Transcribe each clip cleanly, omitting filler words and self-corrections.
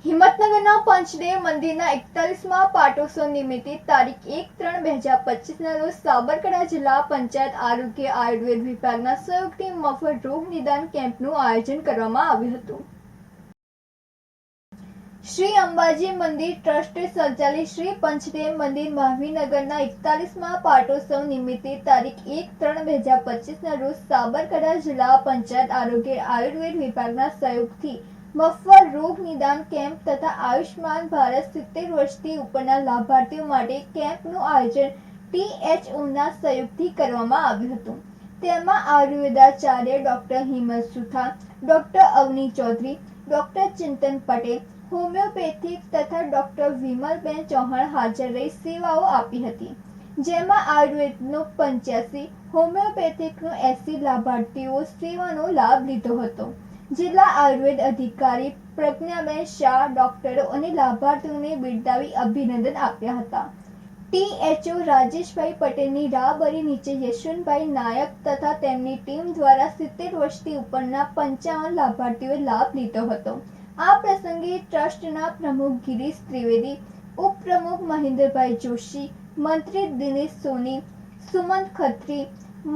હિંમતનગરના પંચદેવ મંદિરના 41મા પાટોત્સવ નિમિત્તે તારીખ 1-3-2025ના રોજ સાબરકાંઠા જિલ્લા પંચાયત આરોગ્ય આયુર્વેદ વિભાગના સહયોગથી મફત રોગ નિદાન કેમ્પનું આયોજન કરવામાં આવ્યું હતું. શ્રી અંબાજી મંદિર ટ્રસ્ટ સંચાલિત શ્રી પંચદેવ મંદિર મહાવીરનગરના 41મા પાટોત્સવ નિમિત્તે તારીખ 1-3-2025ના રોજ સાબરકાંઠા જિલ્લા પંચાયત આરોગ્ય આયુર્વેદ વિભાગના સહયોગથી મફત રોગ નિદાન કેમ્પ તથા આયુષ્માન ભારત 70 વર્ષથી ઉપરના લાભાર્થીઓ માટે કેમ્પનું આયોજન THOના સહયોગથી કરવામાં આવ્યું હતું. તેમાં આયુર્વેદાચાર્ય ડોક્ટર હિંમત સુથાર, ડોક્ટર અવની ચૌધરી, ડોક્ટર ચિંતન પટેલ, હોમિયોપેથિક તથા ડોક્ટર વિમલબેન ચૌહાણ હાજર રહી સેવાઓ આપી હતી. જેમાં આયુર્વેદનો 85, હોમિયોપેથિકનો 80 લાભાર્થીઓ સેવાનો લાભ લીધો હતો. જિલ્લા આયુર્વેદ અધિકારી પ્રજ્ઞાબેન શાહ ડોક્ટરો અને લાભાર્થીઓને બિરદાવી અભિનંદન આપ્યા હતા. THO રાજેશભાઈ પટેલની રાહબરી નીચે યશવંતભાઈ નાયક તથા તેમની ટીમ દ્વારા 70 વર્ષથી ઉપરના 55 લાભાર્થીઓએ લાભ લીધો હતો. આ પ્રસંગે ટ્રસ્ટના પ્રમુખ ગિરીશ ત્રિવેદી, ઉપપ્રમુખ મહેન્દ્રભાઈ જોશી, મંત્રી દિનેશ સોની, સુમંત ખત્રી,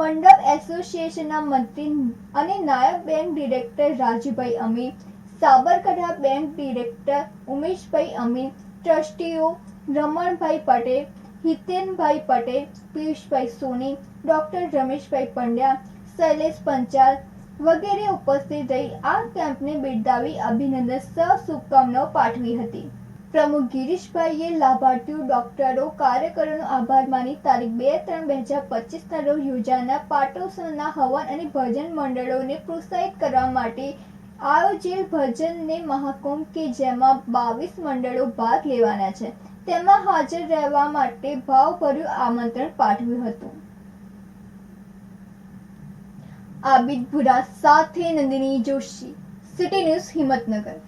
મંડપ એસોસિએશનના મંત્રી અને નાયબ બેંક ડિરેક્ટર રાજુભાઈ અમીર, સાબરકાંઠા બેંક ડિરેક્ટર ઉમેશભાઈ અમીર, ટ્રસ્ટીઓ રમણભાઈ પટેલ, હિતેનભાઈ પટેલ, પિયુષભાઈ સોની, ડોક્ટર રમેશભાઈ પંડ્યા, શૈલેષ પંચાલ વગેરે ઉપસ્થિત રહી આ કેમ્પને બિરદાવી અભિનંદન સહ શુભકામનાઓ પાઠવી હતી. પ્રમુખ ગિરીશભાઈએ લાભાર્થીઓ, ડોક્ટરો, કાર્યકરોનો આભાર માની તારીખ 2-3-2025ના રોજ યોજાનાર પાટોત્સવના હવન અને ભજન મંડળોને પ્રોત્સાહિત કરવા માટે આયોજેલ ભજન મહાકુંભ કે જેમાં 22 મંડળો ભાગ લેવાના છે તેમાં હાજર રહેવા માટે ભાવભર્યું આમંત્રણ પાઠવ્યું હતું. આબિદ ભુરા સાથે નંદિની જોશી, સિટી ન્યૂઝ, હિંમતનગર.